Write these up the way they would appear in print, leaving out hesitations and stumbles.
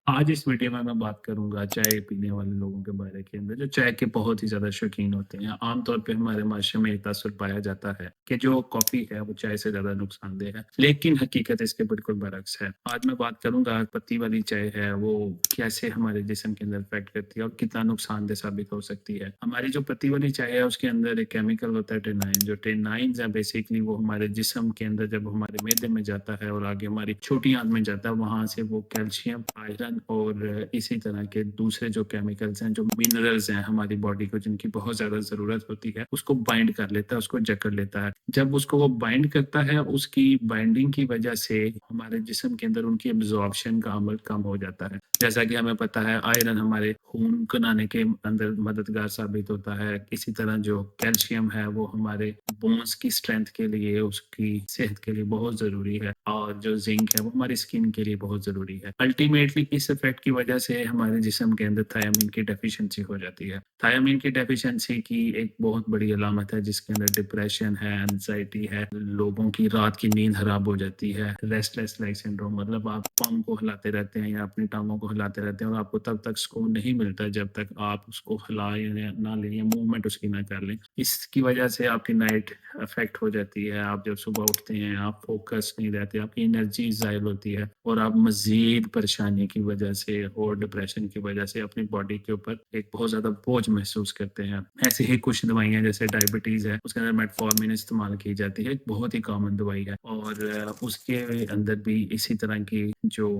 आज इस वीडियो में मैं बात करूँगा चाय पीने वाले लोगों के बारे के अंदर, जो चाय के बहुत ही ज़्यादा शौकीन होते हैं। आम तौर पे हमारे माशरे में एक तासुर पाया जाता है कि जो कॉफ़ी है, वो चाय से ज़्यादा नुकसानदेह है, लेकिन हकीकत इसके बिल्कुल बरअक्स है। आज मैं बात करूँगा पत्ती वाली चाय है, वो कैसे हमारे जिस्म के अंदर इफ़ेक्ट करती है और कितना नुकसानदेह साबित हो सकती है। हमारी जो पत्ती वाली चाय है, उसके अंदर एक केमिकल होता है टेनाइन, जो टेनाइन्स है बेसिकली वो हमारे जिस्म के अंदर जब हमारे मैदे में जाता है और आगे हमारी छोटी आंत में जाता है, वहाँ से वो कैल्शियम, आयरन और इसी तरह के दूसरे जो केमिकल्स हैं, जो मिनरल्स हैं हमारी बॉडी को जिनकी बहुत ज़्यादा ज़रूरत होती है, उसको बाइंड कर लेता है, उसको जकड़ लेता है। जब उसको वो बाइंड करता है, उसकी बाइंडिंग की वजह से हमारे जिस्म के अंदर उनकी एब्ज़ॉर्प्शन का अमल कम हो जाता है। जैसा कि हमें पता है आयरन हमारे खून बनाने के अंदर मददगार साबित होता है। इसी तरह जो कैल्शियम है वो हमारे बोन्स की स्ट्रेंथ के लिए, उसकी सेहत के लिए बहुत ज़रूरी है और जो ज़िंक है वो हमारी स्किन के लिए बहुत ज़रूरी है। अल्टीमेटली इस इफ़ेक्ट की वजह से हमारे जिस्म के अंदर थायमीन की डेफ़िशिएंसी हो जाती है। थायमीन की डेफ़िशिएंसी की एक बहुत बड़ी अलामत है जिसके अंदर डिप्रेशन है, एंग्ज़ायटी है, लोगों की रात की नींद हराम हो जाती है, रेस्टलेस लेग सिंड्रोम मतलब आप पाँव को हिलाते रहते हैं या अपनी टाँगों को हिलाते रहते हैं और आपको तब तक सुकून नहीं मिलता जब तक आप उसको हिलाएँ या ना लें या मूवमेंट उसकी ना कर लें। इसकी वजह से आपकी नाइट अफ़ेक्ट हो जाती है। आप जब सुबह उठते हैं, आप फ़ोकस नहीं रहते, आपकी एनर्जी ज़ायल होती है और आप मज़ीद परेशानी की वजह से और डिप्रेशन की वजह से अपनी बॉडी के ऊपर एक बहुत ज़्यादा बोझ महसूस करते हैं। ऐसे ही कुछ दवाइयाँ जैसे डायबिटीज़ है, उसके अंदर मेटफॉर्मिन इस्तेमाल की जाती है, एक बहुत ही कॉमन दवाई है और उसके अंदर भी इसी तरह की जो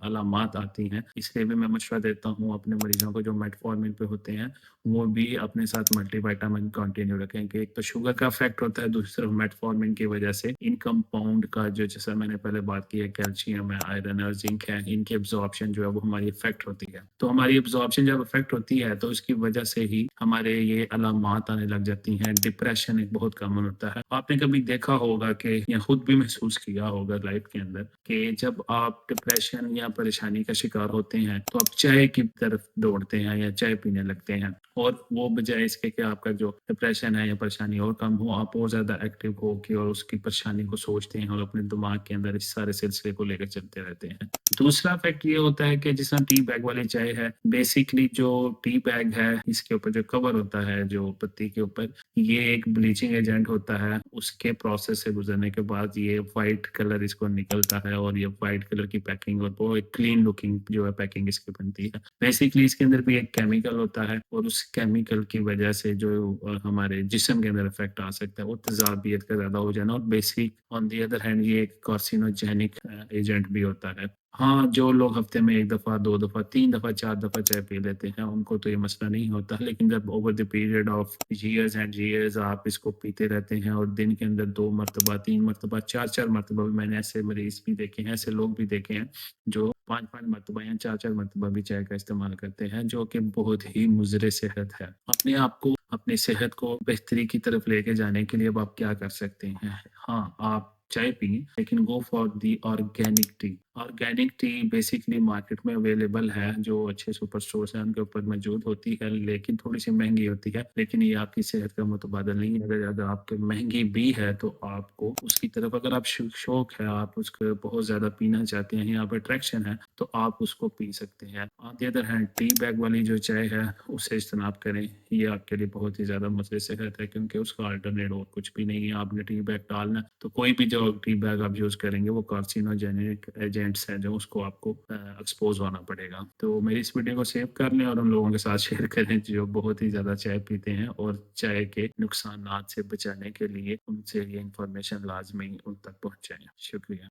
अलामात आती हैं, इसलिए भी मैं मशवरा देता हूँ अपने मरीज़ों को जो मेटफॉर्मिन पे होते हैं, वो भी अपने साथ मल्टीविटामिन कंटिन्यू रखें कि एक तो शुगर का इफ़ेक्ट होता है, दूसरी तरफ मेटफॉर्मिन की वजह से इन कंपाउंड का जो जैसा मैंने पहले बात की है कैल्शियम है, आयरन है और ज़िंक है, इनकी एब्ज़ॉर्प्शन जो है वो हमारी इफ़ेक्ट होती है। तो हमारी एब्ज़ॉर्प्शन जब इफ़ेक्ट होती है तो इसकी वजह से ही हमारे ये अलामात आने लग जाती हैं। डिप्रेशन एक बहुत कॉमन होता है। आपने कभी देखा होगा कि या खुद भी महसूस किया होगा लाइफ़ के अंदर कि जब आप डिप्रेशन या परेशानी का शिकार होते हैं, तो आप चाय की तरफ दौड़ते हैं या चाय पीने लगते हैं और वो बजाय इसके कि आपका जो डिप्रेशन है या परेशानी और कम हो, आप और ज़्यादा एक्टिव हो के और उसकी परेशानी को सोचते हैं और अपने दिमाग के अंदर इस सारे सिलसिले को लेकर चलते रहते हैं। दूसरा फैक्ट ये होता है कि जिस तरह टी बैग वाली चाय है, बेसिकली जो टी बैग है, इसके ऊपर जो कवर होता है, जो पत्ती के ऊपर, ये एक ब्लीचिंग एजेंट होता है। उसके प्रोसेस से गुज़रने के बाद ये व्हाइट कलर इसको निकलता है और ये व्हाइट कलर की पैकिंग और वो एक क्लीन लुकिंग जो है पैकिंग इसकी बनती है। बेसिकली इसके अंदर भी एक केमिकल होता है और उस केमिकल की वजह से जो हमारे जिस्म के अंदर इफ़ेक्ट आ सकता है, वो तेज़ाबियत का ज़्यादा हो जाना और basic on the other hand ये एक कार्सिनोजेनिक एजेंट भी होता है। हाँ, जो लोग हफ्ते में 1 दफ़ा, 2 दफ़ा, 3 दफ़ा, 4 दफ़ा चाय पी लेते हैं, उनको तो ये मसला नहीं होता। लेकिन जब over the period of years and years आप इसको पीते रहते हैं और दिन के अंदर 2 मर्तबा, 3 मर्तबा, 4-4 मर्तबा भी मैंने ऐसे मरीज़ भी देखे हैं, ऐसे लोग भी देखे हैं, जो 5-5 मर्तबा या 4-4 मर्तबा भी चाय का इस्तेमाल करते हैं, जो कि बहुत ही मुज़र सेहत है। अपने आप को, अपनी सेहत को बेहतरी की तरफ लेके जाने के लिए अब आप क्या कर सकते हैं? हाँ, आप चाय पिएँ, लेकिन go for the organic T. Organic T basically market में अवेलेबल है, जो अच्छे सुपर स्टोर्स हैं उनके ऊपर मौजूद होती है, लेकिन थोड़ी-सी महँगी होती है। लेकिन ये आपकी सेहत का मुतबादिल नहीं है। अगर अगर आपके महँगी भी है तो आपको उसकी तरफ अगर आप शौक है, आप उसको बहुत ज़्यादा पीना चाहते हैं या आप अट्रैक्शन है, तो आप उसको पी सकते हैं। On the other hand tea bag वाली जो चाय है, उससे इज्तनाब करें। ये आपके लिए बहुत ही ज़्यादा मुज़र सेहत है क्योंकि उसका अल्टरनेट और कुछ भी नहीं है। आपने टी बैग डालना है, तो कोई भी जो टी बैग आप यूज़ करेंगे वो कार्सिनोजेनिक एजेंट्स हैं जो उसको आपको एक्सपोज़ होना पड़ेगा। तो मेरी इस वीडियो को सेव कर लें और उन लोगों के साथ शेयर करें जो बहुत ही ज़्यादा चाय पीते हैं और चाय के नुकसानात से बचाने के लिए उनसे ये इन्फॉर्मेशन लाज़मी उन तक पहुँचाएँ। शुक्रिया।